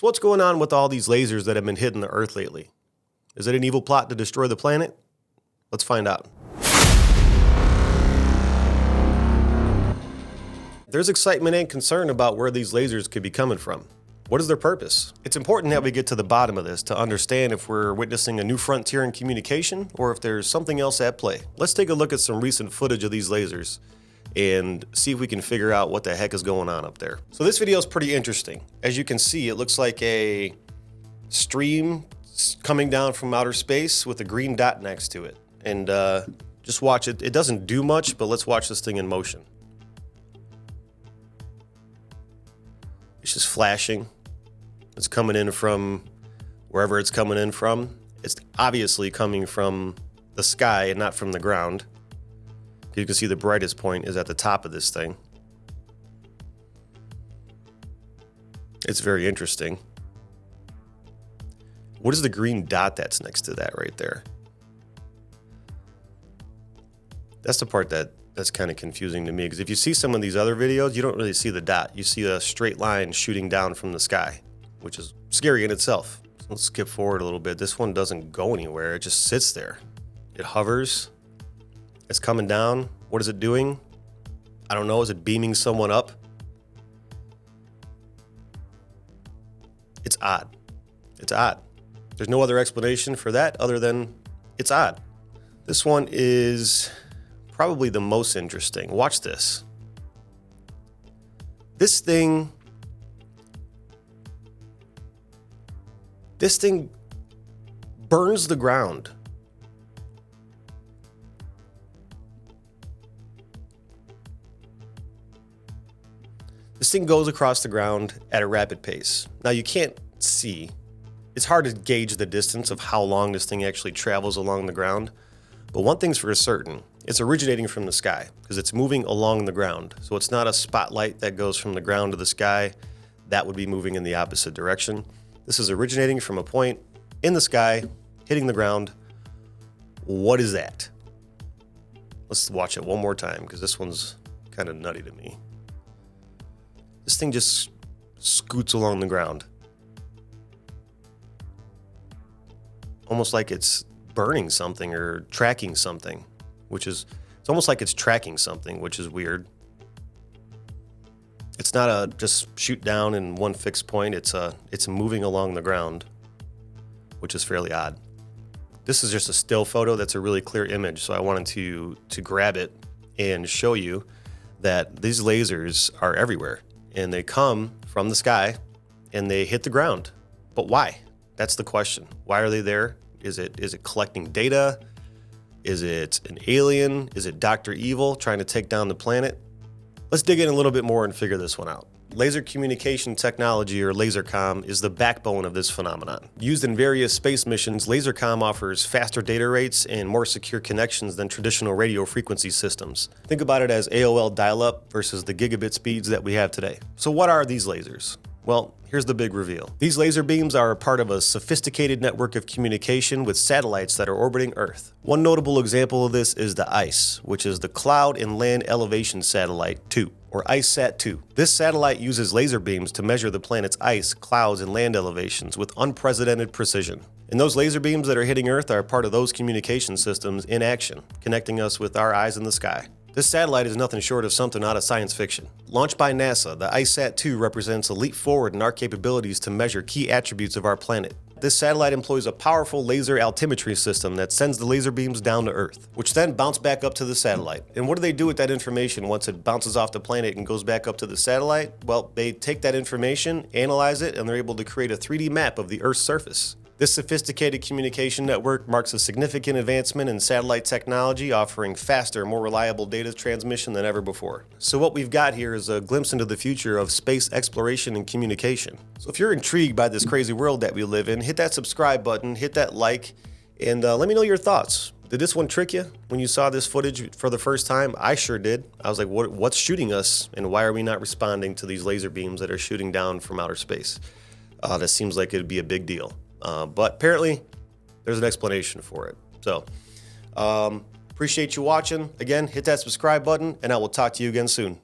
So what's going on with all these lasers that have been hitting the Earth lately? Is it an evil plot to destroy the planet? Let's find out. There's excitement and concern about where these lasers could be coming from. What is their purpose? It's important that we get to the bottom of this to understand if we're witnessing a new frontier in communication or if there's something else at play. Let's take a look at some recent footage of these lasers and see if we can figure out what the heck is going on up there. So this video is pretty interesting. As you can see, it looks like a stream coming down from outer space with a green dot next to it. And just watch it. It doesn't do much, but let's watch this thing in motion. It's just flashing. It's coming in from wherever it's coming in from. It's obviously coming from the sky and not from the ground. You can see the brightest point is at the top of this thing. It's very interesting. What is the green dot that's next to that right there? That's the part that's kind of confusing to me, because if you see some of these other videos, you don't really see the dot. You see a straight line shooting down from the sky, which is scary in itself. So let's skip forward a little bit. This one doesn't go anywhere. It just sits there. It hovers. It's coming down. What is it doing? I don't know. Is it beaming someone up? It's odd. It's odd. There's no other explanation for that other than it's odd. This one is probably the most interesting. Watch this. This thing burns the ground. This thing goes across the ground at a rapid pace. Now you can't see. It's hard to gauge the distance of how long this thing actually travels along the ground. But one thing's for certain, it's originating from the sky because it's moving along the ground. So it's not a spotlight that goes from the ground to the sky. That would be moving in the opposite direction. This is originating from a point in the sky, hitting the ground. What is that? Let's watch it one more time because this one's kind of nutty to me. This thing just scoots along the ground. Almost like it's burning something or tracking something, it's almost like it's tracking something, which is weird. It's not a just shoot down in one fixed point. It's moving along the ground, which is fairly odd. This is just a still photo that's a really clear image, so I wanted to grab it and show you that these lasers are everywhere. And they come from the sky and they hit the ground. But why? That's the question. Why are they there? Is it collecting data? Is it an alien? Is it Dr. Evil trying to take down the planet? Let's dig in a little bit more and figure this one out. Laser communication technology, or lasercom, is the backbone of this phenomenon. Used in various space missions, lasercom offers faster data rates and more secure connections than traditional radio frequency systems. Think about it as AOL dial-up versus the gigabit speeds that we have today. So what are these lasers? Well, here's the big reveal. These laser beams are a part of a sophisticated network of communication with satellites that are orbiting Earth. One notable example of this is the ICE, which is the Cloud and Land Elevation Satellite 2, or ICESat-2. This satellite uses laser beams to measure the planet's ice, clouds, and land elevations with unprecedented precision. And those laser beams that are hitting Earth are part of those communication systems in action, connecting us with our eyes in the sky. This satellite is nothing short of something out of science fiction. Launched by NASA, the ICESat-2 represents a leap forward in our capabilities to measure key attributes of our planet. This satellite employs a powerful laser altimetry system that sends the laser beams down to Earth, which then bounce back up to the satellite. And what do they do with that information once it bounces off the planet and goes back up to the satellite? Well, they take that information, analyze it, and they're able to create a 3D map of the Earth's surface. This sophisticated communication network marks a significant advancement in satellite technology, offering faster, more reliable data transmission than ever before. So what we've got here is a glimpse into the future of space exploration and communication. So if you're intrigued by this crazy world that we live in, hit that subscribe button, hit that like, and let me know your thoughts. Did this one trick you when you saw this footage for the first time? I sure did. I was like, what's shooting us, and why are we not responding to these laser beams that are shooting down from outer space? That seems like it'd be a big deal. But apparently there's an explanation for it. So appreciate you watching. Again, hit that subscribe button, and I will talk to you again soon.